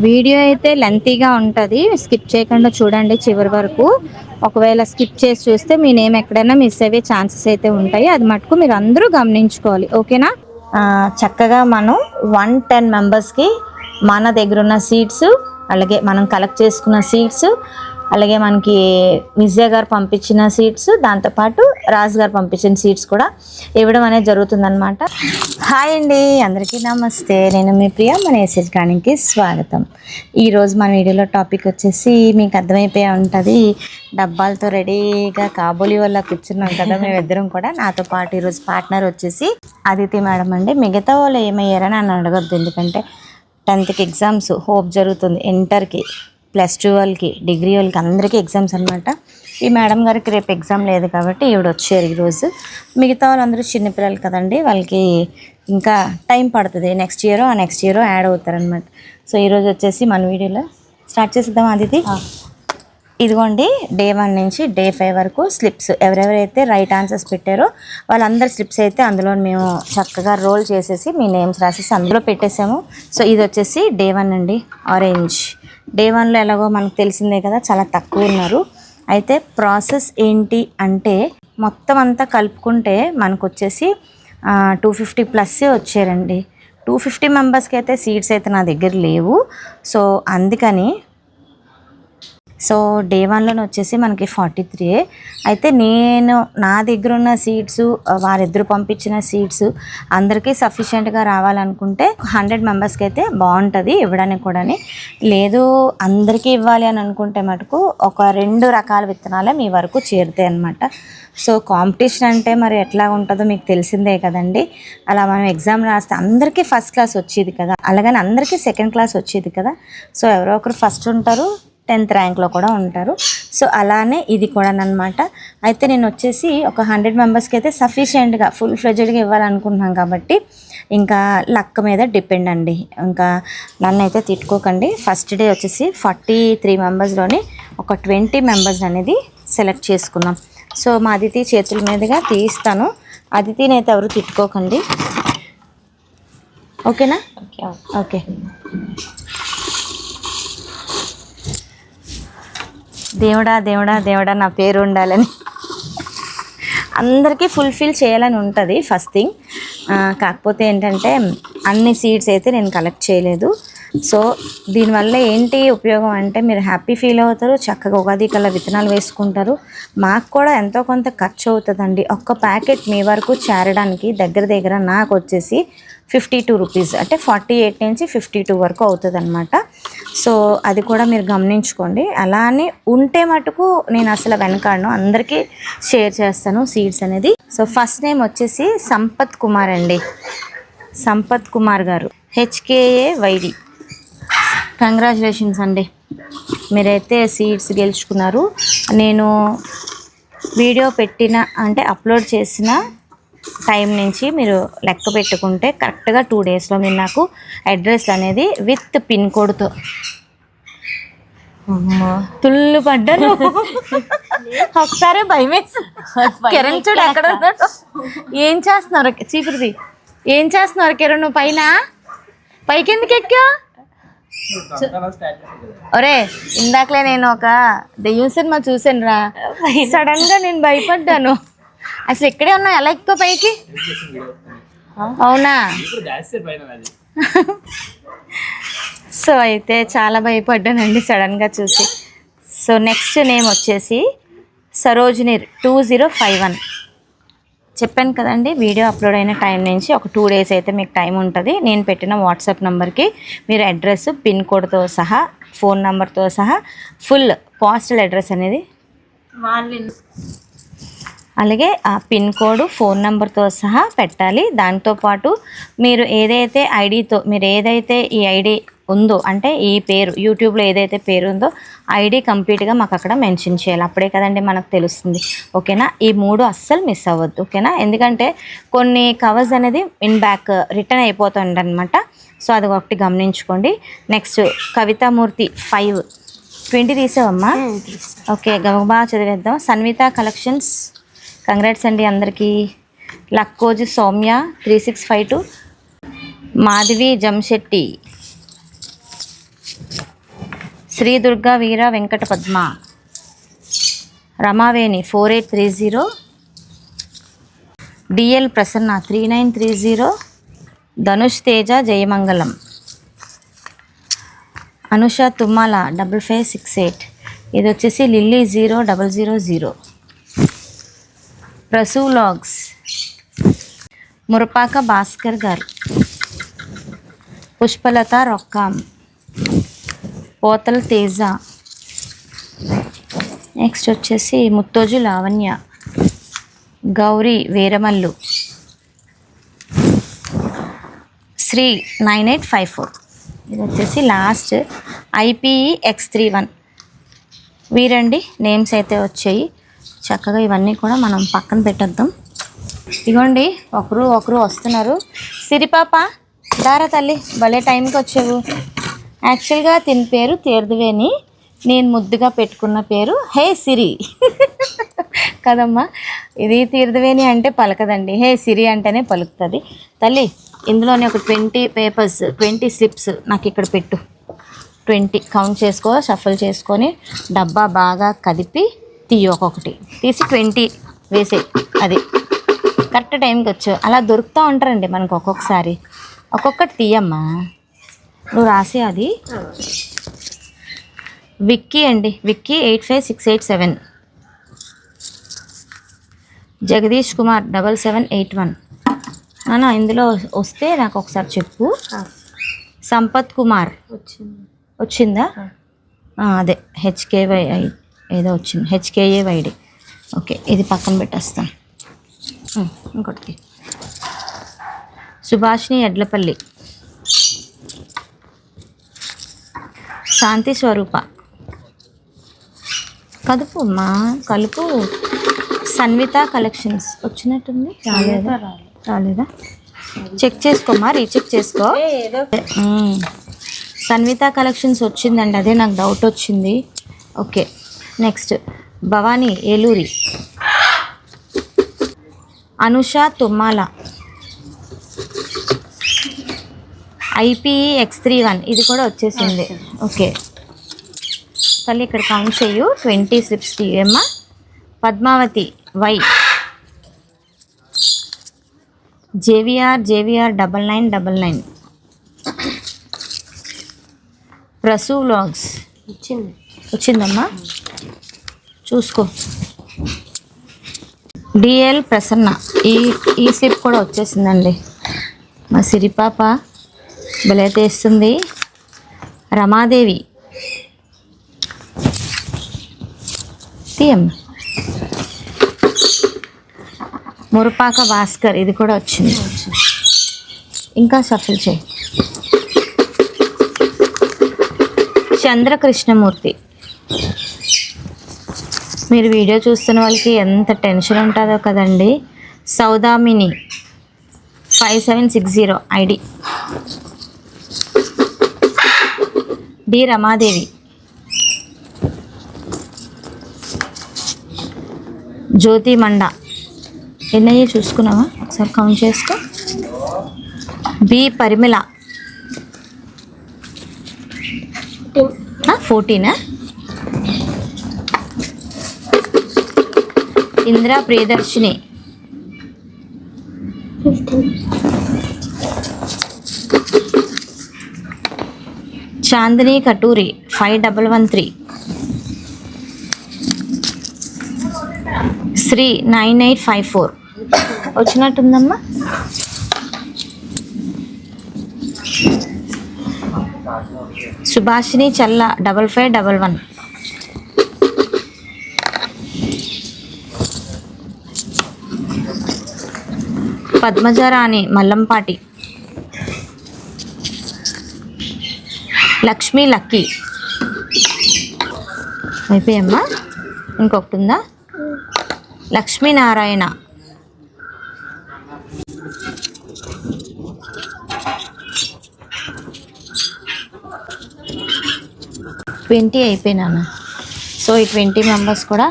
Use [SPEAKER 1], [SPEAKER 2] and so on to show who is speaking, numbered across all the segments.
[SPEAKER 1] Video అయితే లెంతీగా ఉంటుంది, skip చేయకుండా చూడండి చివరి వరకు. ఒకవేళ స్కిప్ చేసి చూస్తే మీ నేమ్ ఎక్కడైనా మిస్ అయ్యే ఛాన్సెస్ అయితే ఉంటాయి, అది మటుకు మీరు అందరూ గమనించుకోవాలి. ఓకేనా? చక్కగా మనం 110 మెంబర్స్కి మన దగ్గర ఉన్న సీట్స్, అలాగే మనం కలెక్ట్ చేసుకున్న సీట్స్, అలాగే మనకి విజయ గారు పంపించిన సీట్స్, దాంతోపాటు రాజు గారు పంపించిన సీట్స్ కూడా ఇవ్వడం అనేది జరుగుతుందన్నమాట. హాయ్ అండి, అందరికీ నమస్తే. నేను మీ ప్రియ, మన ఎస్ఎస్ గార్డెన్కి స్వాగతం. ఈరోజు మన వీడియోలో టాపిక్ వచ్చేసి మీకు అర్థమైపోయి ఉంటుంది, డబ్బాలతో రెడీగా కాబోలి వల్ల కూర్చున్నాం కదా మేమిద్దరం కూడా. నాతో పాటు ఈరోజు పార్ట్నర్ వచ్చేసి అదితి మేడం అండి. మిగతా వాళ్ళు ఏమయ్యారని నన్ను అడగద్దు, ఎందుకంటే 10th ఎగ్జామ్స్ హోప్ జరుగుతుంది, ఇంటర్కి, +2 వాళ్ళకి, డిగ్రీ వాళ్ళకి అందరికీ ఎగ్జామ్స్ అనమాట. ఈ మేడం గారికి రేపు ఎగ్జామ్ లేదు కాబట్టి ఈవిడ వచ్చారు ఈరోజు. మిగతా వాళ్ళందరూ చిన్నపిల్లలు కదండి, వాళ్ళకి ఇంకా టైం పడుతుంది, నెక్స్ట్ ఇయర్ యాడ్ అవుతారనమాట. సో ఈరోజు వచ్చేసి మన వీడియోలో స్టార్ట్ చేసేద్దాం. అదితి, ఇదిగోండి డే 1 నుంచి డే 5 వరకు స్లిప్స్, ఎవరెవరైతే రైట్ ఆన్సర్స్ పెట్టారో వాళ్ళందరి స్లిప్స్ అయితే అందులో మేము చక్కగా రోల్ చేసేసి మీ నేమ్స్ రాసేసి అందులో పెట్టేసాము. సో ఇది వచ్చేసి డే 1 అండి, ఆరెంజ్. డే 1లో ఎలాగో మనకు తెలిసిందే కదా, చాలా తక్కువ ఉన్నారు. అయితే ప్రాసెస్ ఏంటి అంటే మొత్తం అంతా కలుపుకుంటే మనకు వచ్చేసి 250+ వచ్చారండి. 250 మెంబర్స్కి అయితే సీట్స్ అయితే నా దగ్గర లేవు. సో అందుకని డే 1లోనే వచ్చేసి మనకి 43. అయితే నేను నా దగ్గర ఉన్న సీట్స్, వారిద్దరు పంపించిన సీట్స్ అందరికీ సఫిషియెంట్గా రావాలనుకుంటే 100 మెంబర్స్కి అయితే బాగుంటుంది ఇవ్వడానికి కూడా. లేదు అందరికీ ఇవ్వాలి అని అనుకుంటే మటుకు ఒక 2 రకాల విత్తనాలే మీ వరకు చేరుతాయి అన్నమాట. సో కాంపిటీషన్ అంటే మరి ఎట్లా ఉంటుందో మీకు తెలిసిందే కదండి. అలా మనం ఎగ్జామ్ రాస్తే అందరికీ ఫస్ట్ క్లాస్ వచ్చేది కదా, అలాగని అందరికీ సెకండ్ క్లాస్ వచ్చేది కదా. సో ఎవరో ఒకరు ఫస్ట్ ఉంటారు, 10th ర్యాంక్లో కూడా ఉంటారు. సో అలానే ఇది కూడా అనమాట. అయితే నేను వచ్చేసి ఒక 100 మెంబర్స్కి అయితే సఫిషియెంట్గా ఫుల్ ఫ్లెడ్జ్డ్గా ఇవ్వాలనుకుంటున్నాను కాబట్టి ఇంకా లక్ మీద డిపెండ్ అండి. ఇంకా నన్ను అయితే తిట్టుకోకండి. ఫస్ట్ డే వచ్చేసి 43 మెంబర్స్లోని ఒక 20 మెంబర్స్ అనేది సెలెక్ట్ చేసుకున్నాం. సో మా అదితి చేతుల మీదుగా తీస్తాను, అదితిని అయితే ఎవరు తిట్టుకోకండి, ఓకేనా? ఓకే. దేవుడా దేవుడా దేవుడా నా పేరు ఉండాలని అందరికీ ఫుల్ఫిల్ చేయాలని ఉంటుంది ఫస్ట్ థింగ్. కాకపోతే ఏంటంటే అన్ని సీట్స్ అయితే నేను కలెక్ట్ చేయలేదు. సో దీనివల్ల ఏంటి ఉపయోగం అంటే మీరు హ్యాపీ ఫీల్ అవుతారు, చక్కగా ఉగాది కల్లా విత్తనాలు వేసుకుంటారు. మాకు కూడా ఎంతో కొంత ఖర్చు అవుతుందండి. ఒక్క ప్యాకెట్ మీ వరకు చేరడానికి దగ్గర దగ్గర నాకు వచ్చేసి 52 రూపీస్, అంటే 48 నుంచి 52 వరకు అవుతుంది అనమాట. సో అది కూడా మీరు గమనించుకోండి. అలానే ఉంటే మటుకు నేను అసలు వెనకాడను, అందరికీ షేర్ చేస్తాను సీడ్స్ అనేది. సో ఫస్ట్ నేమ్ వచ్చేసి సంపత్ కుమార్ అండి, సంపత్ కుమార్ గారు, HKAYD. కంగ్రాచులేషన్స్ అండి, మీరైతే సీడ్స్ గెలుచుకున్నారు. నేను వీడియో పెట్టిన అంటే అప్లోడ్ చేసిన టైం నుంచి మీరు లెక్క పెట్టుకుంటే కరెక్ట్గా 2 డేస్లో మీరు నాకు అడ్రస్ అనేది విత్ పిన్ కోడ్తో. తుళ్ళు పడ్డాను ఒకసారి భయం వేసి. కిరణ్ చూడు ఎక్కడ ఉన్నాడు, ఏం చేస్తున్నారు చీపురిది, ఏం చేస్తున్నారు కిరణ్? పైన పైకి ఎందుకు ఎక్కా? ఒరే ఇందాకలే నేను ఒక దెయ్యం సినిమా చూసాను రా, సడన్గా నేను భయపడ్డాను. అసలు ఇక్కడే ఉన్నా, ఎలా ఎక్కువ పైకి? అవునా? సో అయితే చాలా భయపడ్డానండి సడన్గా చూసి. సో నెక్స్ట్ నేమ్ వచ్చేసి సరోజిని 2051. చెప్పాను కదండి, వీడియో అప్లోడ్ అయిన టైం నుంచి ఒక 2 డేస్ అయితే మీకు టైం ఉంటుంది. నేను పెట్టిన వాట్సాప్ నెంబర్కి మీరు అడ్రస్, పిన్ కోడ్తో సహా, ఫోన్ నెంబర్తో సహా ఫుల్ పోస్టల్ అడ్రస్ అనేది, అలాగే ఆ పిన్ కోడ్, ఫోన్ నెంబర్తో సహా పెట్టాలి. దాంతోపాటు మీరు ఏదైతే ఐడితో, మీరు ఏదైతే ఈ ఐడి ఉందో, అంటే ఈ పేరు యూట్యూబ్లో ఏదైతే పేరు ఉందో ఐడి కంప్లీట్గా మాకు అక్కడ మెన్షన్ చేయాలి. అప్పుడే కదండి మనకు తెలుస్తుంది, ఓకేనా? ఈ 3 అస్సలు మిస్ అవ్వద్దు, ఓకేనా? ఎందుకంటే కొన్ని కవర్స్ అనేది బ్యాక్ రిటర్న్ అయిపోతుంది అనమాట. సో అది ఒకటి గమనించుకోండి. నెక్స్ట్ కవితామూర్తి 520 తీసావమ్మా? ఓకే, బాగా చదివేద్దాం. సన్విత కలెక్షన్స్, కంగ్రాట్స్ అండి అందరికీ. లక్కోజు సౌమ్య 3652, మాధవి జంశెట్టి శ్రీ దుర్గా వీర వెంకట పద్మ, రమావేణి 4830, డిఎల్ ప్రసన్న 3930, ధనుష్ తేజ జయమంగళం, అనుష తుమ్మాల 5568, ఇది వచ్చేసి లిల్లీ 0000, ప్రసూ లాగ్స్, మురపాక భాస్కర్ గారు, పుష్పలత రొక్కాం, పోతల తేజ, నెక్స్ట్ వచ్చేసి ముత్తోజు లావణ్య, గౌరీ వీరమల్లు, శ్రీ 9854, ఇది వచ్చేసి లాస్ట్ IPE X31. వీరండి నేమ్స్ అయితే వచ్చాయి. చక్కగా ఇవన్నీ కూడా మనం పక్కన పెట్టేద్దాం. ఇగోండి ఒకరు వస్తున్నారు. సిరిపాప దారా తల్లి, భలే టైంకి వచ్చావు. యాక్చువల్గా తిని పేరు తీర్థవేణి, నేను ముద్దుగా పెట్టుకున్న పేరు హే సిరి కదమ్మా. ఇది తీర్థవేణి అంటే పలకదండి, హే సిరి అంటేనే పలుకుతుంది. తల్లి ఇందులోనే ఒక 20 పేపర్స్ 20 స్లిప్స్ నాకు ఇక్కడ పెట్టు. 20 కౌంట్ చేసుకో, షఫల్ చేసుకొని డబ్బా బాగా కదిపి తీయి. ఒక్కొక్కటి తీసి 20 వేసే. అది కరెక్ట్ టైంకి వచ్చావు. అలా దొరుకుతూ ఉంటారండి మనకు ఒక్కొక్కసారి. ఒక్కొక్కటి తీయమ్మా, నువ్వు రాసే. అది విక్కీ అండి, విక్కీ 85687, జగదీష్ కుమార్ 7781. నాన్న ఇందులో వస్తే నాకు ఒకసారి చెప్పు. సంపత్ కుమార్ వచ్చిందా? అదే HKY ఏదో వచ్చింది, HKAYD. ఓకే, ఇది పక్కన పెట్టేస్తాను. ఇంకోటి సుభాష్ని ఎడ్లపల్లి, శాంతి స్వరూప, కదుపు అమ్మా కలుపు. సన్విత కలెక్షన్స్ వచ్చినట్టుంది. రాలేదా? చెక్ చేసుకోమ్మా, రీచెక్ చేసుకో. సన్విత కలెక్షన్స్ వచ్చిందండి, అదే నాకు డౌట్ వచ్చింది. Okay, next Bhavani Eluri, Anusha Tummala, IPE X31, ఇది కూడా వచ్చేసింది. ఓకే తల్లి ఇక్కడ కౌంట్ చేయు. 20 స్లిప్స్ తీయమ్మా. Padmavathi Y, JVR 9999, Prasu vlogs వచ్చిందమ్మా, చూసుకో. డిఎల్ ప్రసన్న, ఈ స్లిప్ కూడా వచ్చేసిందండి. మా సిరిపాప భలే తీస్తుంది. రమాదేవి తీయమ్మ. మురపాక భాస్కర్, ఇది కూడా వచ్చింది. ఇంకా షఫిల్ చేయి. చంద్రకృష్ణమూర్తి, మీరు వీడియో చూస్తున్న వాళ్ళకి ఎంత టెన్షన్ ఉంటుందో కదండి. సౌదామిని 5760 ID, డి రమాదేవి, జ్యోతి మండ. ఎన్నయ్యే చూసుకున్నావా ఒకసారి కౌంట్ చేసుకో. బి పరిమళ 14. ఇంద్ర ప్రియదర్శిని 15. చాందిని కటూరి 5113, శ్రీ 9854 వచ్చినట్టుందమ్మా. సుభాషిణి చల్ల 5511, పద్మజరాణి మల్లంపాటి, లక్ష్మీ లక్కీ అయిపోయమ్మా. ఇంకొకటి ఉందా? లక్ష్మీనారాయణ, ట్వంటీ అయిపోయినా. సో ఈ 20 మెంబర్స్ కూడా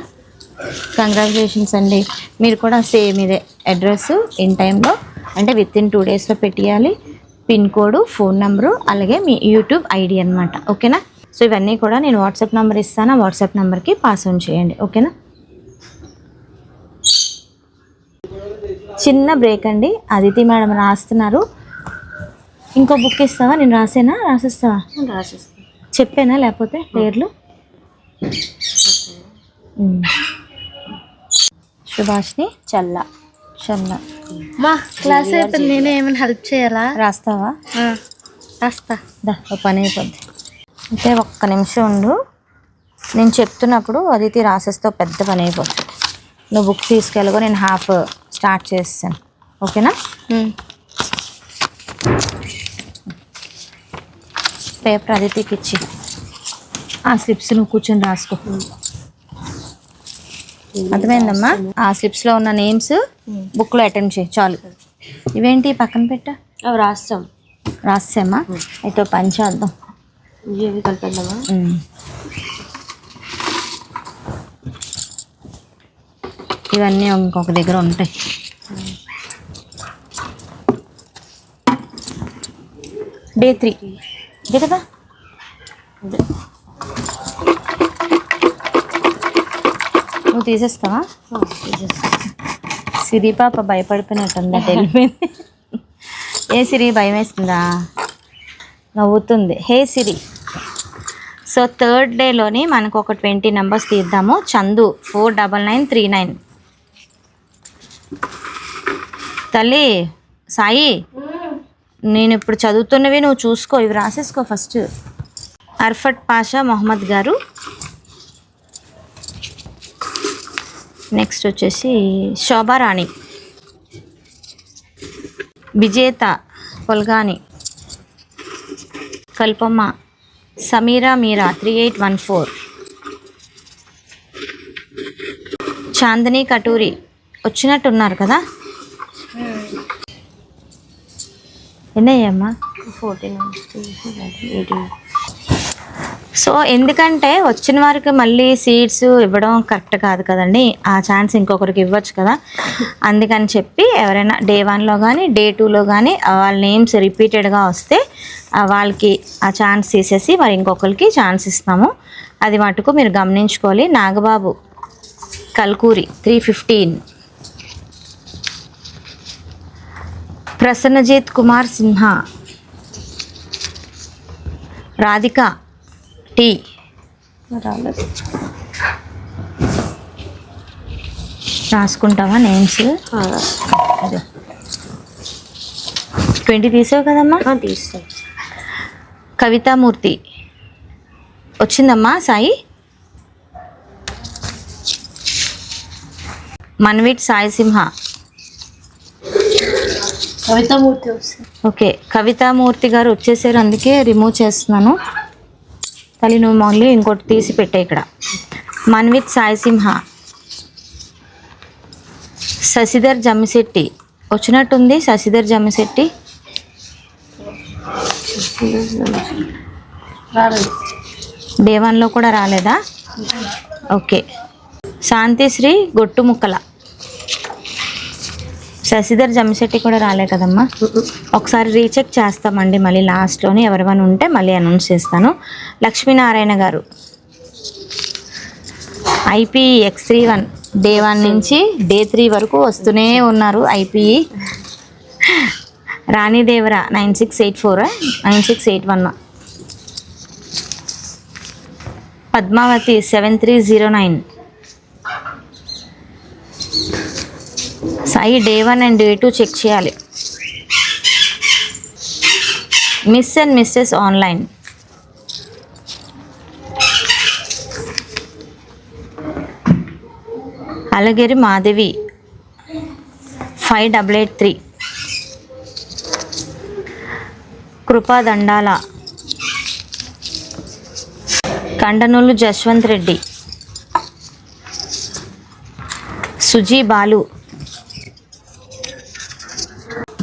[SPEAKER 1] కంగ్రాచులేషన్స్ అండి. మీరు కూడా సేమ్ ఇదే అడ్రస్ ఇన్ టైంలో, అంటే వితిన్ 2 డేస్లో పెట్టేయాలి. పిన్ కోడ్, ఫోన్ నెంబరు, అలాగే మీ యూట్యూబ్ ID అనమాట. ఓకేనా? సో ఇవన్నీ కూడా నేను వాట్సాప్ నెంబర్ ఇస్తాను, ఆ వాట్సాప్ నెంబర్కి పాస్ ఆన్ చేయండి. ఓకేనా? చిన్న బ్రేక్ అండి. అదితి మేడం రాస్తున్నారు. ఇంకో బుక్ ఇస్తావా? నేను రాసిస్తావా? చెప్పానా లేకపోతే పేర్లు? సుభాష్ని చల్ల
[SPEAKER 2] మా క్లాస్ అయిపోయింది. నేనే ఏమైనా హెల్ప్ చేయాలా?
[SPEAKER 1] రాస్తావా?
[SPEAKER 2] రాస్తా.
[SPEAKER 1] పని అయిపోద్ది. అంటే ఒక్క నిమిషం ఉండు, నేను చెప్తున్నప్పుడు అదితి రాసేస్తే పెద్ద పని అయిపోతుంది. నువ్వు బుక్ తీసుకెళ్ళగో, నేను హాఫ్ స్టార్ట్ చేస్తాను. ఓకేనా? పేపర్ అదితికి ఇచ్చి ఆ స్లిప్స్ నువ్వు కూర్చొని రాసుకో. అర్థమైందమ్మా? ఆ స్లిప్స్లో ఉన్న నేమ్స్ బుక్లో అటెంప్ట్ చేయి చాలు. ఇవేంటి పక్కన పెట్టా?
[SPEAKER 2] అవి రాసామా?
[SPEAKER 1] అయితే పని చేద్దాం.
[SPEAKER 2] ఇవి కలిపేద్దామా?
[SPEAKER 1] ఇవన్నీ ఇంకొక దగ్గర ఉంటాయి. డే 3 ఇదే కదా? నువ్వు తీసేస్తావా? సిరి పాప భయపడిపోయినట్టుందా? వెళ్ళిపోయింది. ఏ సిరి భయం వేస్తుందా? నవ్వుతుంది. హే సిరి. సో 3rd డేలోని మనకు ఒక 20 నెంబర్స్ తీద్దాము. చందు 49939. తల్లి సాయి, నేను ఇప్పుడు చదువుతున్నవి నువ్వు చూసుకో, ఇవి రాసేసుకో ఫస్ట్. అర్ఫట్ పాషా మొహమ్మద్ గారు. నెక్స్ట్ వచ్చేసి శోభారాణి, విజేత పొల్గాని, కల్పమ్మ, సమీరా మీరా 3814, చాందిని కటూరి వచ్చినట్టున్నారు కదా? ఎన్నయ్యమ్మా?
[SPEAKER 2] 14, 18.
[SPEAKER 1] సో ఎందుకంటే వచ్చిన వారికి మళ్ళీ సీట్స్ ఇవ్వడం కరెక్ట్ కాదు కదండి. ఆ ఛాన్స్ ఇంకొకరికి ఇవ్వచ్చు కదా. అందుకని చెప్పి ఎవరైనా డే 1లో కానీ డే 2లో కానీ వాళ్ళ నేమ్స్ రిపీటెడ్గా వస్తే వాళ్ళకి ఆ ఛాన్స్ తీసేసి మరి ఇంకొకరికి ఛాన్స్ ఇస్తాము. అది మటుకు మీరు గమనించుకోవాలి. నాగబాబు కల్కూరి 315, ప్రసన్నజిత్ కుమార్ సిన్హా, రాధిక టీ. రాసుకుంటావా నేమ్స్? 20 తీసావు కదమ్మా?
[SPEAKER 2] తీస్తాను.
[SPEAKER 1] కవితామూర్తి వచ్చిందమ్మా? సాయి మన్విట్ సాయి సింహ.
[SPEAKER 2] కవితామూర్తి వస్తుంది.
[SPEAKER 1] ఓకే, కవితామూర్తి గారు వచ్చేసారు, అందుకే రిమూవ్ చేస్తున్నాను. తల్లి నువ్వు మళ్ళీ ఇంకోటి తీసి పెట్టే ఇక్కడ. మన్విత్ సాయి సింహ, శశిధర్ జమ్మిశెట్టి వచ్చినట్టుంది. శశిధర్ జమ్మిశెట్టి డే 1లో కూడా రాలేదా? ఓకే. శాంతిశ్రీ గొట్టుముక్కల, శశిధర్ జమ్మిశెట్టి కూడా రాలే కదమ్మా? ఒకసారి రీచెక్ చేస్తామండి మళ్ళీ లాస్ట్లోని. ఎవరివైనా ఉంటే మళ్ళీ అనౌన్స్ చేస్తాను. లక్ష్మీనారాయణ గారు ఐపీఈ X31 డే 1 నుంచి డే 3 వరకు వస్తూనే ఉన్నారు. I P E Ranidevara 9684, 9681, Padmavathi 7309. Sai day 1 and day 2 check చేయాలి. Miss and Mrs online, Alagiri Madhavi 5883, Krupa దండాల, కండనూలు Jaswanth Reddy, Suji Balu,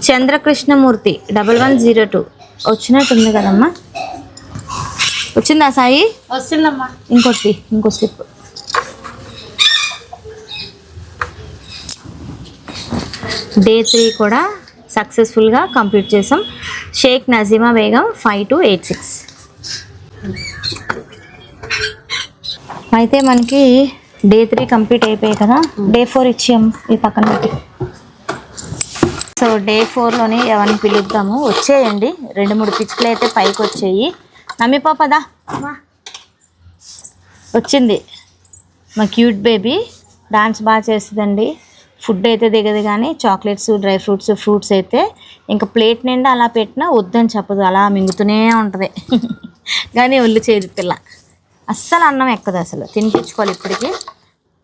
[SPEAKER 1] చంద్రకృష్ణమూర్తి 1102 వచ్చినట్టుంది కదమ్మా? వచ్చిందా సాయి?
[SPEAKER 2] వస్తుందమ్మా.
[SPEAKER 1] ఇంకో స్లిప్. డే 3 కూడా సక్సెస్ఫుల్గా కంప్లీట్ చేసాం. షేక్ నజీమా బేగం 5286. అయితే మనకి డే 3 కంప్లీట్ అయిపోయాయి కదా. డే 4 ఇచ్చాం ఈ పక్కన పెట్టి. సో డే 4లోనే ఎవరిని పిలుద్దాము. వచ్చేయండి 2-3 పిచ్చుకలు అయితే పైకి వచ్చాయి. నమ్మి పాపదా వచ్చింది మా క్యూట్ బేబీ. డాన్స్ బాగా చేస్తుందండి. ఫుడ్ అయితే దిగదు కానీ చాక్లెట్స్, డ్రై ఫ్రూట్స్, ఫ్రూట్స్ అయితే ఇంకా ప్లేట్ నిండా అలా పెట్టినా వద్దని చెప్పదు, అలా మింగుతూనే ఉంటుంది. కానీ ఒళ్ళు చేదు పిల్ల, అస్సలు అన్నం ఎక్కదు. అసలు తినిపించుకోవాలి. ఇప్పటికి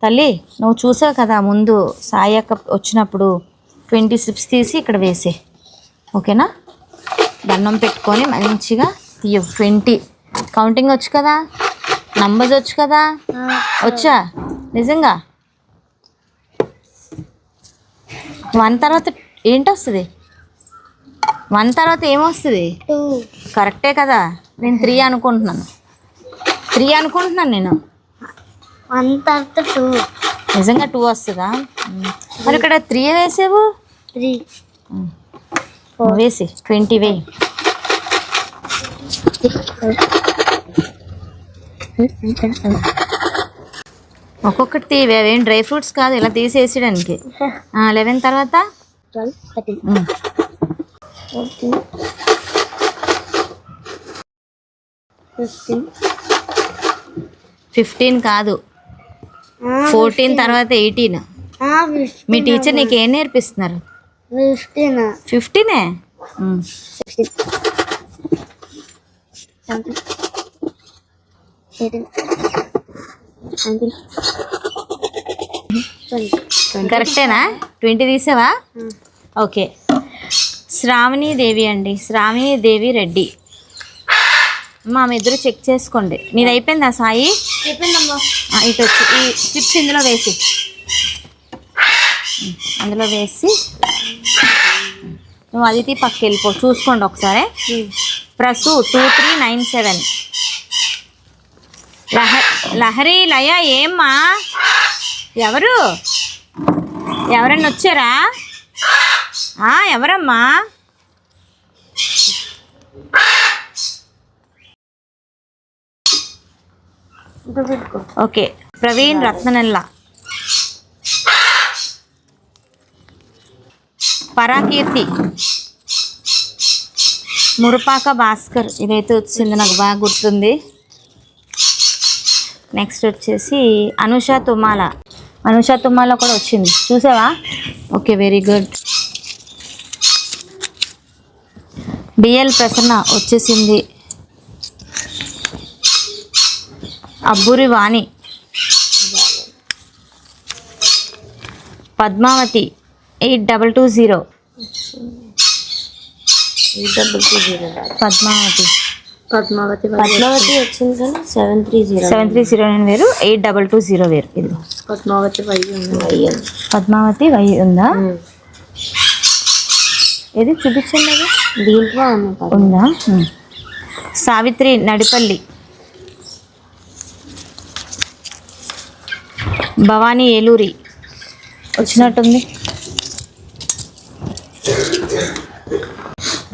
[SPEAKER 1] తల్లి నువ్వు చూసావు కదా ముందు సాయి అక్క వచ్చినప్పుడు 20 స్లిప్స్ తీసి ఇక్కడ వేసే, ఓకేనా? దండం పెట్టుకొని మంచిగా తీయ. 20 కౌంటింగ్ వచ్చు కదా, నంబర్స్ వచ్చు కదా. వచ్చా నిజంగా? 1 తర్వాత ఏంటి వస్తుంది? 1 తర్వాత ఏమొస్తుంది? కరెక్టే కదా. నేను 3 అనుకుంటున్నాను. 3 అనుకుంటున్నాను నేను.
[SPEAKER 2] 1 తర్వాత 2.
[SPEAKER 1] నిజంగా 2 వస్తుందా? మరి ఇక్కడ 3 వేసావు.
[SPEAKER 2] 3
[SPEAKER 1] వేసి 20 వేయి. ఒక్కొక్కటి తీవే, అవేం డ్రై ఫ్రూట్స్ కాదు, ఇలా తీసేసేయడానికి. 11 తర్వాత
[SPEAKER 2] 12, 13, 14, 15.
[SPEAKER 1] 15 కాదు, 14 తర్వాత 18. మీ టీచర్ నీకు ఏం నేర్పిస్తున్నారు? 15.
[SPEAKER 2] 16, 17, 18, 19, 20.
[SPEAKER 1] కరెక్టేనా? 20 తీసావా? ఓకే. శ్రావణి దేవి అండి, శ్రావణి దేవి రెడ్డి. మా ఇద్దరు చెక్ చేసుకోండి. నీది అయిపోయిందా సాయి? ఇటు వచ్చి ఈ స్ట్రిప్స్ ఇందులో వేసి, అందులో వేసి నువ్వు అది పక్క వెళ్ళిపో. చూసుకోండి ఒకసారి. ప్రసు 2397. లహరి లయ ఏమ్మా? ఎవరన్నా వచ్చారా? ఎవరమ్మా? ఓకే. ప్రవీణ్ రత్ననెల్ల, పరాకీర్తి, మురపాక భాస్కర్. ఇదైతే వచ్చింది, నాకు బాగా గుర్తుంది. నెక్స్ట్ వచ్చేసి అనుష తుమ్మాల. అనుష తుమ్మాల కూడా వచ్చింది, చూసావా? Okay, very good. DL Prasanna వచ్చేసింది. అబ్బూరి వాణి, పద్మావతి 8220. పద్మావతి
[SPEAKER 2] వచ్చింది కానీ 730.
[SPEAKER 1] 7309 వేరు, 8220 వేరు. ఇది పద్మావతి వై ఉందా? ఏది చూపించండి, అది
[SPEAKER 2] దీంట్లో
[SPEAKER 1] ఉందా? సావిత్రి నడిపల్లి, భవానీ ఏలూరి వచ్చినట్టుంది.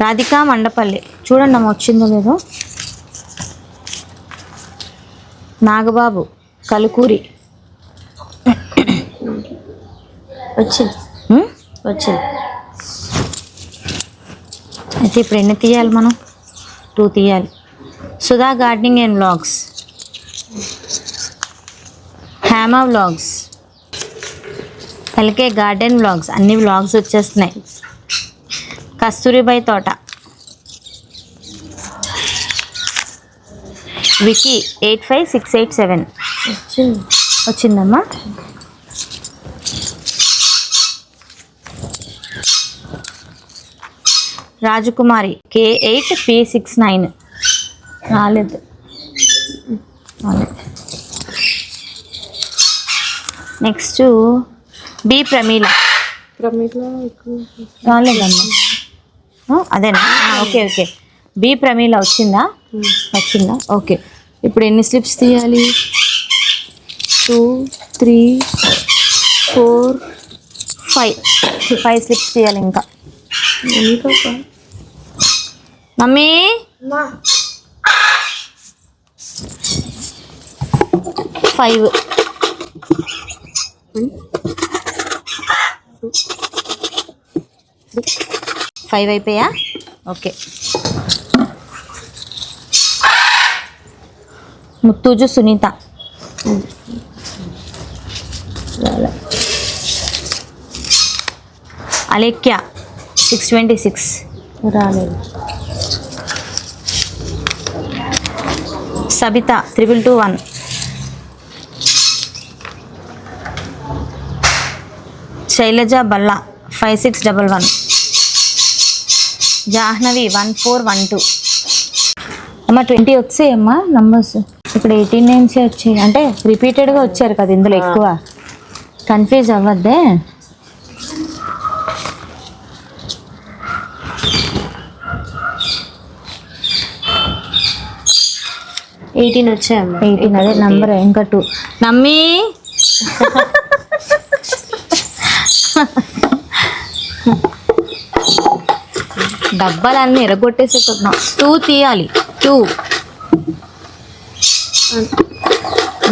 [SPEAKER 1] రాధికా మండపల్లి, చూడండి అమ్మ వచ్చిందో లేదో. నాగబాబు కలుకూరి
[SPEAKER 2] వచ్చింది.
[SPEAKER 1] అయితే ఇప్పుడు ఎన్ని తీయాలి మనం? 2 తీయాలి. Sudha gardening and vlogs, Hyama vlogs, L K garden vlogs, అన్ని వ్లాగ్స్ వచ్చేస్తున్నాయి. కస్తూరిబాయి తోట, వికీ 85687. వచ్చిందమ్మా. రాజకుమారి K8P69. రాలేదు. Next B Pramila. రాలేదమ్మా, అదేనా? ఓకే. బి ప్రమీల వచ్చిందా? ఓకే. ఇప్పుడు ఎన్ని స్లిప్స్ తీయాలి? 2, 3, 4, 5 స్లిప్స్ తీయాలి ఇంకా. మమ్మీ 5. ఫైవ్ అయిపోయా? ఓకే. ముత్తూజు సునీత, అలేఖ్య 626 రాలేదు. సబిత 3221, శైలజ బల్లా 5611, జాహ్నవి 1412. అమ్మ 20 వచ్చాయమ్మా నంబర్స్. ఇక్కడ 18 నేమ్స్ వచ్చాయి, అంటే రిపీటెడ్గా వచ్చారు కదా ఇందులో ఎక్కువ. కన్ఫ్యూజ్ అవ్వద్దే.
[SPEAKER 2] వచ్చాయమ్మా.
[SPEAKER 1] 18 అదే నంబర్. ఇంకా 2 నమ్మి డబ్బాలన్నీ ఎరగొట్టేసేస్తున్నాం. 2 తీయాలి. 2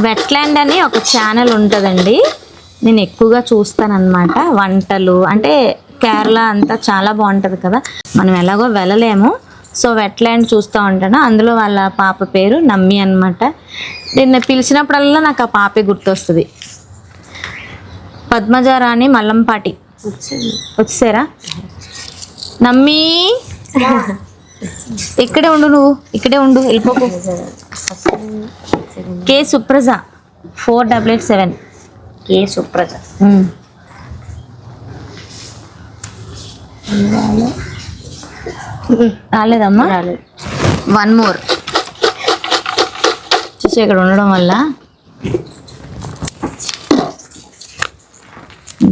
[SPEAKER 1] వెట్లాండ్ అని ఒక ఛానల్ ఉంటుందండి, నేను ఎక్కువగా చూస్తానన్నమాట. వంటలు అంటే కేరళ అంతా చాలా బాగుంటుంది కదా, మనం ఎలాగో వెళ్ళలేము. సో వెట్లాండ్ చూస్తూ ఉంటాను. అందులో వాళ్ళ పాప పేరు నమ్మి అనమాట. నేను పిలిచినప్పుడల్లా నాకు ఆ పాపే గుర్తొస్తుంది. పద్మజారాణి మల్లంపాటి వచ్చారా? నమ్మి ఇక్కడే ఉండు, నువ్వు ఇక్కడే ఉండు, వెళ్ళిపోకు. కే సుప్రజ 4887.
[SPEAKER 2] కే సుప్రజ.
[SPEAKER 1] రాలేదమ్మా? 1 more. చూసి ఇక్కడ ఉండడం వల్ల.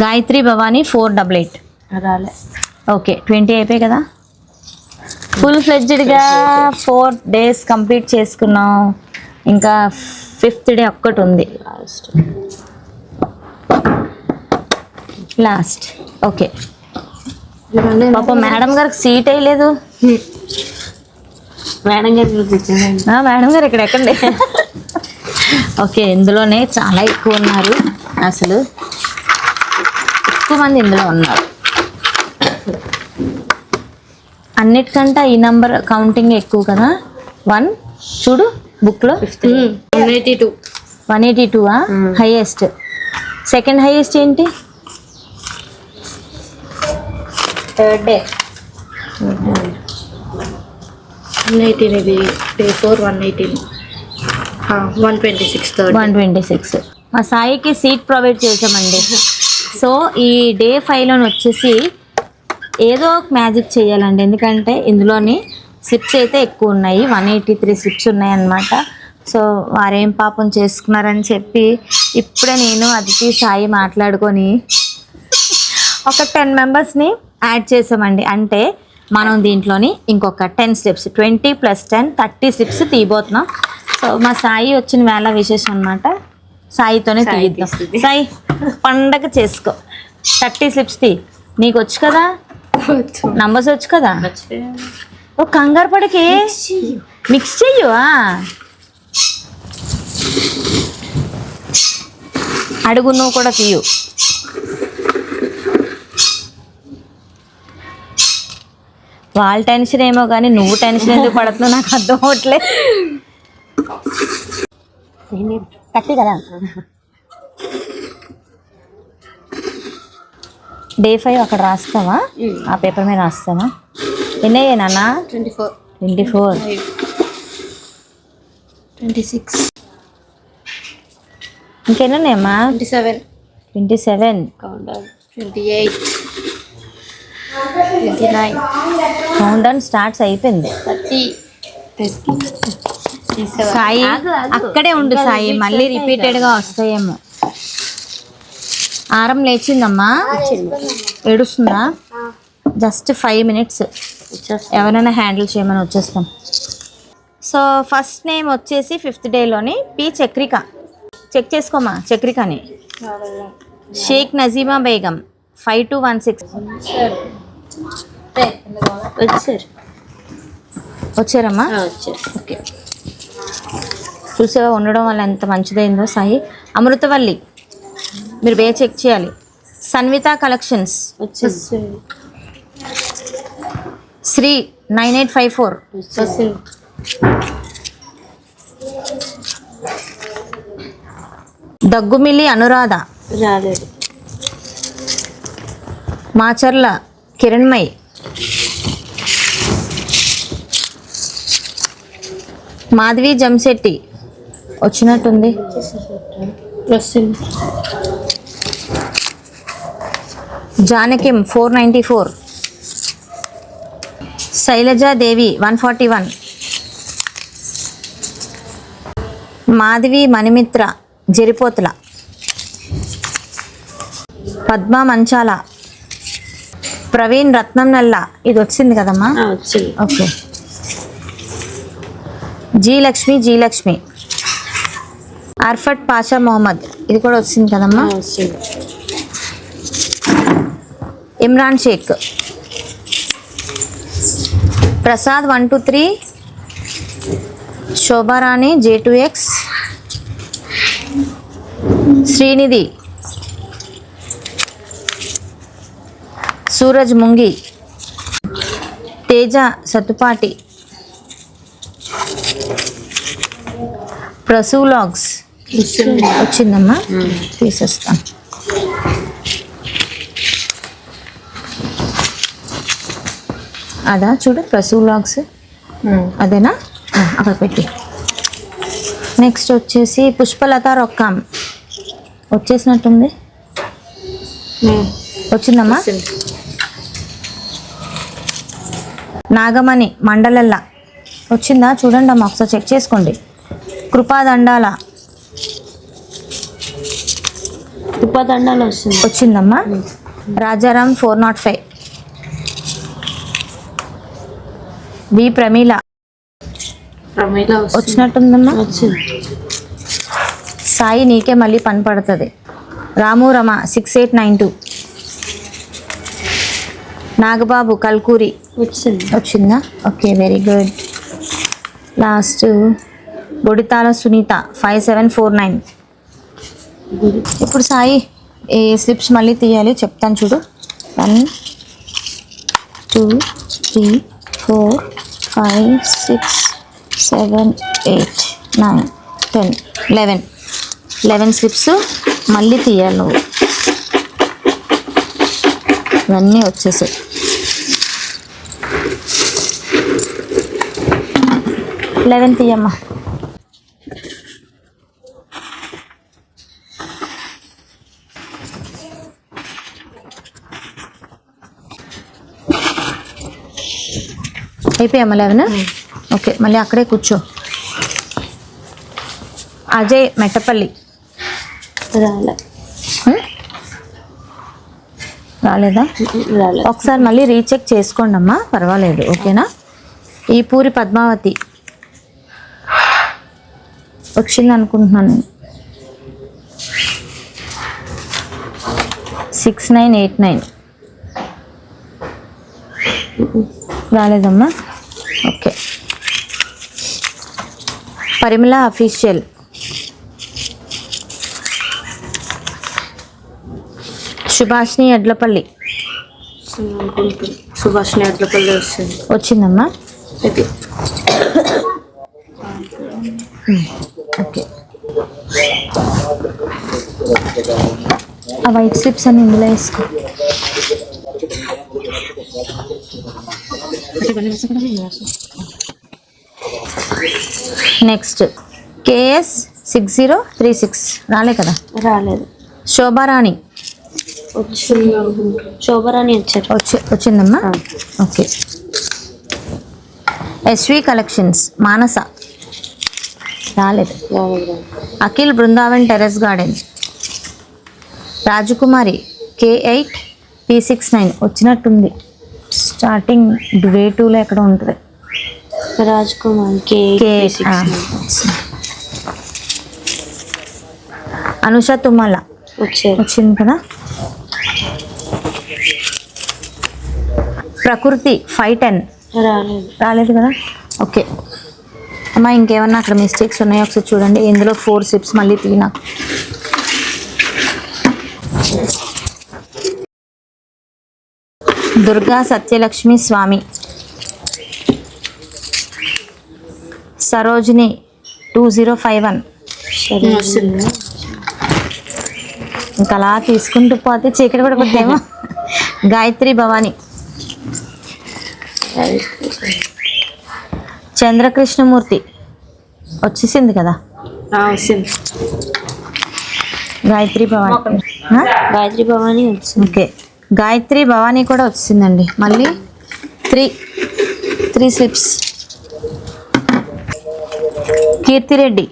[SPEAKER 1] గాయత్రి భవానీ 488
[SPEAKER 2] రాలే.
[SPEAKER 1] ఓకే 20 అయిపోయాయి కదా. ఫుల్ ఫ్లెడ్జ్డ్గా 4 days కంప్లీట్ చేసుకున్నాం. ఇంకా 5th day ఒక్కటి ఉంది లాస్ట్. ఓకే. పాప మేడం గారికి సీట్ వేయలేదు.
[SPEAKER 2] మేడం గారు
[SPEAKER 1] మేడం గారు ఇక్కడ ఎక్కండి. ఓకే, ఇందులోనే చాలా ఎక్కువ ఉన్నారు, అసలు ఎక్కువ మంది ఇందులో ఉన్నారు. అన్నిటికంటే ఈ నంబర్ కౌంటింగ్ ఎక్కువ కదా. 1 చూడు బుక్లో 182 హైయెస్ట్. సెకండ్ హైయెస్ట్ ఏంటి?
[SPEAKER 2] Third day 118. ఇది డే 4 118. 126 థర్డ్
[SPEAKER 1] 126. మా సాయికి సీట్ ప్రొవైడ్ చేసామండి. సో ఈ డే 5లోని వచ్చేసి ఏదో ఒక మ్యాజిక్ చేయాలండి, ఎందుకంటే ఇందులోని స్లిప్స్ అయితే ఎక్కువ ఉన్నాయి. 183 స్లిప్స్ ఉన్నాయన్నమాట. సో వారేం పాపం చేసుకున్నారని చెప్పి ఇప్పుడే నేను అదితి సాయి మాట్లాడుకొని ఒక 10 మెంబర్స్ని యాడ్ చేసామండి. అంటే మనం దీంట్లోని ఇంకొక 10 స్లిప్స్, 20 + 10 30 స్లిప్స్ తీయబోతున్నాం. సో మా సాయి వచ్చిన వేళ విశేషం అనమాట. సాయితోనే తీద్దాం. సాయి పండగ చేసుకో. 30 స్లిప్స్ తీ. నీకు వచ్చు కదా, నంబర్స్ వచ్చు కదా. ఓ కంగారు పడకే, మిక్స్ చెయ్యవా? అడుగు, నువ్వు కూడా తీయు. వాళ్ళ టెన్షన్ ఏమో కానీ నువ్వు టెన్షన్ ఎందుకు పడుతున్నావు నాకు అర్థం అవట్లే. కట్టి కదా. డే 5 అక్కడ రాస్తావా? ఆ పేపర్ మీద రాస్తావా? ఎన్ని అయ్యాయి నాన్న?
[SPEAKER 2] 24
[SPEAKER 1] 24
[SPEAKER 2] 26
[SPEAKER 1] ఇంకెన్ని ఉన్నాయమ్మా?
[SPEAKER 2] 27
[SPEAKER 1] 27
[SPEAKER 2] 28 29
[SPEAKER 1] కౌంట్ డౌన్ స్టార్ట్స్ అయిపోయింది.
[SPEAKER 2] 30
[SPEAKER 1] సాయి అక్కడే ఉండు సాయి, మళ్ళీ రిపీటెడ్గా వస్తాయేమో. ఆరం లేచిందమ్మా, ఏడుస్తుందా? జస్ట్ 5 minutes, ఎవరైనా హ్యాండిల్ చేయమని వచ్చేస్తాం. సో ఫస్ట్ నేమ్ వచ్చేసి 5th డేలోని పి చక్రిక. చెక్ చేసుకోమా చక్రికని. షేక్ నజీమా బేగం 5216. వచ్చారమ్మా. ఓకే. చూసేవా ఉండడం వల్ల ఎంత మంచిదైందో సాయి. అమృతవల్లి మీరు వే చెక్ చేయాలి. సన్విత కలెక్షన్స్ శ్రీ 9854 దగ్గుమిల్లి అనురాధ
[SPEAKER 2] రాలేదు.
[SPEAKER 1] మాచర్ల కిరణ్మయ్, మాధవి జంశెట్టి వచ్చినట్టుంది. జానకిం 494, శైలజాదేవి 141, మాధవి మణిమిత్ర జరిపోతుల, పద్మ మంచాల, ప్రవీణ్ రత్నం నల్ల ఇది వచ్చింది కదమ్మా.
[SPEAKER 2] వచ్చింది.
[SPEAKER 1] ఓకే. జీ లక్ష్మి, అర్ఫట్ పాషా మొహమ్మద్ ఇది కూడా వచ్చింది కదమ్మా.
[SPEAKER 2] వచ్చింది.
[SPEAKER 1] ఇమ్రాన్ షేక్, ప్రసాద్ 123, శోభారాణి J2X, శ్రీనిధి, సూరజ్ ముంగి, తేజ సతుపాటి, ప్రసూలాగ్స్ వచ్చిందమ్మా. తీసేస్తాను. అదా చూడు ప్రసూలాగ్స్ అదేనా, అక్కడ పెట్టి. నెక్స్ట్ వచ్చేసి పుష్పలత రొక్కాం వచ్చేసినట్టుంది. వచ్చిందమ్మా. నాగమణి మండలల్లా వచ్చిందా చూడండి అమ్మా, ఒకసారి చెక్ చేసుకోండి. కృపాదండాల వచ్చిందమ్మా. రాజారాం 405, బి ప్రమీల వచ్చినట్టుందమ్మా. సాయి నీకే మళ్ళీ పని పడుతుంది. రాము రమ 6892, నాగబాబు కల్కూరి వచ్చిందా. Okay very good. Last Boditala Sunitha 5749. ఇప్పుడు సాయి ఏ స్లిప్స్ మళ్ళీ తీయాలి చెప్తాను చూడు. 1 2 3 4 5 6 7 8 9 10 11 స్లిప్స్ మళ్ళీ తీయాలి నువ్వు. ఇవన్నీ వచ్చేసాయి. 11 తీయమ్మా. అయిపోయామ్మా 11. ఓకే మళ్ళీ అక్కడే కూర్చో. అజయ్ మెట్టపల్లి రాలేదా? ఒకసారి మళ్ళీ రీచెక్ చేసుకోండి అమ్మా, పర్వాలేదు. ఓకేనా. ఈ పూరి పద్మావతి వచ్చింది అనుకుంటున్నాను. 6989 రాలేదమ్మా. ఓకే. పరిమళ అఫీషియల్ సుభాష్ని ఎడ్లపల్లి వచ్చిందమ్మా. ఓకే. ఆ వైట్ స్లిప్స్ అని ఇందులో వేసుకో. నెక్స్ట్ KS 6036 రాలే కదా.
[SPEAKER 2] రాలేదు.
[SPEAKER 1] శోభారాణి వచ్చిందమ్మా. ఓకే. SV కలెక్షన్స్ మానస రాలేదు. అఖిల్ బృందావన్ టెర్రస్ గార్డెన్ రాజకుమారి K8 P69 వచ్చినట్టుంది. స్టార్టింగ్ డే 2లో ఎక్కడ ఉంటుంది.
[SPEAKER 2] రాజకుమారి
[SPEAKER 1] అనుష తుమ్మల వచ్చింది కదా. ప్రకృతి 510 రాలేదు కదా. ఓకే. అమ్మా ఇంకేమన్నా అక్కడ మిస్టేక్స్ ఉన్నాయో ఒకసారి చూడండి. ఇందులో 4 సిప్స్ మళ్ళీ తీనా. దుర్గా సత్యలక్ష్మి స్వామి, సరోజిని 2051. ఇంకా అలా తీసుకుంటూ పోతే చీకటి కూడా పోతేమో. గాయత్రి భవాని, చంద్రకృష్ణమూర్తి వచ్చేసింది కదా. గాయత్రి భవాని,
[SPEAKER 2] గాయత్రి భవాని వచ్చింది.
[SPEAKER 1] ఓకే గాయత్రి భవాని కూడా వచ్చిందండి. మళ్ళీ 3 స్లిప్స్. కీర్తిరెడ్డి,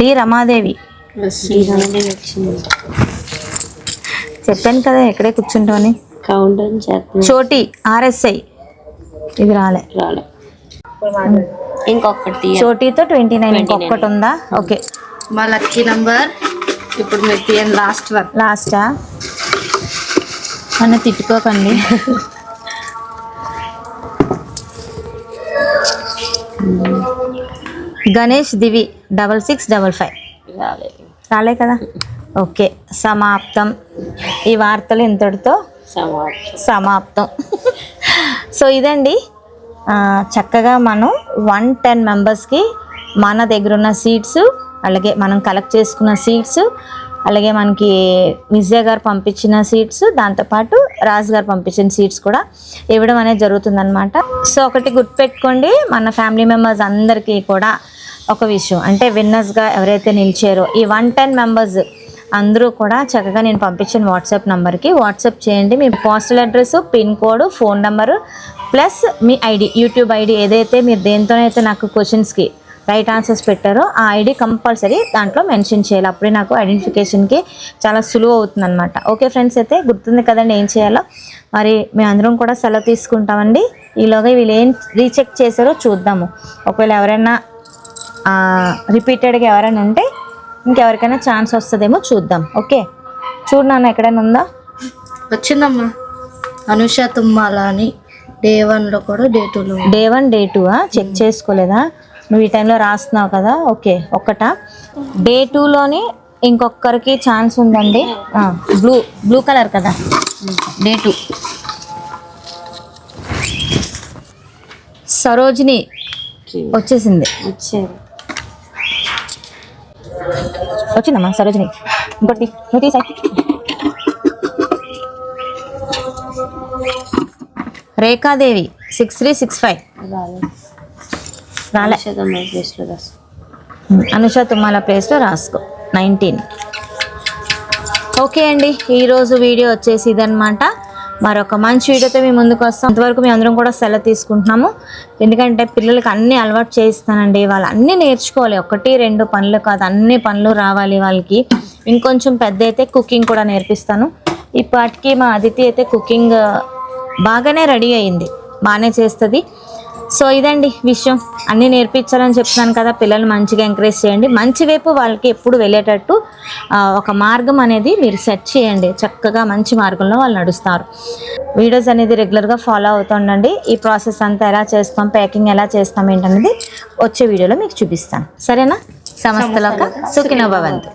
[SPEAKER 1] డి రమాదేవి. చెప్పాను కదా ఎక్కడే కూర్చుంటామని. చోటి RSI, ఇది రాలే.
[SPEAKER 2] ఇంకొకటి
[SPEAKER 1] చోటీతో 29. ఇంకొకటి ఉందా? ఓకే.
[SPEAKER 2] మా లక్కీ నంబర్ ఇప్పుడు మీరు తీయండి.
[SPEAKER 1] లాస్టా? నన్ను తిట్టుకోకండి. గణేష్ దివి 6655. రాలే కదా. ఓకే సమాప్తం. ఈ వార్తలు ఇంతటితో సమాప్తం. సో ఇదండి, చక్కగా మనం 110 మెంబర్స్కి మన దగ్గర ఉన్న సీట్స్, అలాగే మనం కలెక్ట్ చేసుకున్న సీట్స్, అలాగే మనకి విజయ గారు పంపించిన సీట్స్, దాంతోపాటు రాజు గారు పంపించిన సీట్స్ కూడా ఇవ్వడం అనేది జరుగుతుందన్నమాట. సో ఒకటి గుర్తుపెట్టుకోండి, మన ఫ్యామిలీ మెంబర్స్ అందరికీ కూడా ఒక విషయం అంటే విన్నర్స్గా ఎవరైతే నిలిచారో ఈ 110 మెంబర్స్ అందరూ కూడా చక్కగా నేను పంపించిన వాట్సాప్ నెంబర్కి వాట్సాప్ చేయండి. మీ postal address, pin code, phone number plus మీ ఐడి, యూట్యూబ్ ఐడి ఏదైతే మీరు దేంతోనైతే నాకు క్వశ్చన్స్కి రైట్ ఆన్సర్స్ పెట్టారో ఆ ఐడి కంపల్సరీ దాంట్లో మెన్షన్ చేయాలి. అప్పుడే నాకు ఐడెంటిఫికేషన్కి చాలా సులువు అవుతుందన్నమాట. ఓకే ఫ్రెండ్స్, అయితే గుర్తుంది కదండి ఏం చేయాలో. మరి మేమందరం కూడా సెలవు తీసుకుంటామండి. ఈలోగా వీళ్ళు ఏం రీచెక్ చేశారో చూద్దాము. ఒకవేళ ఎవరైనా రిపీటెడ్గా ఎవరైనా ఉంటే ఇంకెవరికైనా ఛాన్స్ వస్తుందేమో చూద్దాం. ఓకే చూడు నాన్న, ఎక్కడైనా ఉందా?
[SPEAKER 2] వచ్చిందమ్మా. అనుష తుమ్మాల అని Day 1లో కూడా Day 2లో.
[SPEAKER 1] Day 1 Day 2 చెక్ చేసుకోలేదా? నువ్వు ఈ టైంలో రాస్తున్నావు కదా. ఓకే ఒక్కటా. Day 2లోని ఇంకొకరికి ఛాన్స్ ఉందండి. బ్లూ కలర్ కదా. Day 2 సరోజిని వచ్చేసింది. వచ్చిందమ్మా సరోజిని. ఇంకోటి నువ్వు తీసా. రేఖాదేవి 6365. రాలే. అనుష తుమ్మాల ప్లేస్లో రాసుకో 19. ఓకే అండి, ఈరోజు వీడియో వచ్చేసి ఇదనమాట. మరొక మంచి వీడియోతో మీ ముందుకు వస్తాం. అంతవరకు మేము అందరం కూడా సెలవు తీసుకుంటున్నాము. ఎందుకంటే పిల్లలకి అన్నీ అలవాటు చేయిస్తానండి. వాళ్ళు అన్నీ నేర్చుకోవాలి. 1-2 పనులు కాదు, అన్ని పనులు రావాలి వాళ్ళకి. ఇంకొంచెం పెద్ద అయితే కుకింగ్ కూడా నేర్పిస్తాను. ఇప్పటికీ మా అదితి అయితే కుకింగ్ బాగానే రెడీ అయింది, బాగానే చేస్తుంది. సో ఇదండి విషయం. అన్నీ నేర్పించాలని చెప్తున్నాను కదా. పిల్లలు మంచిగా ఎంకరేజ్ చేయండి. మంచి వైపు వాళ్ళకి ఎప్పుడు వెళ్ళేటట్టు ఒక మార్గం అనేది మీరు సెట్ చేయండి. చక్కగా మంచి మార్గంలో వాళ్ళు నడుస్తారు. వీడియోస్ అనేది రెగ్యులర్గా ఫాలో అవుతుండండి. ఈ ప్రాసెస్ అంతా ఎలా చేస్తాం, ప్యాకింగ్ ఎలా చేస్తాం ఏంటనేది వచ్చే వీడియోలో మీకు చూపిస్తాను. సరేనా? సమస్తలోక సుఖినో భవంతు.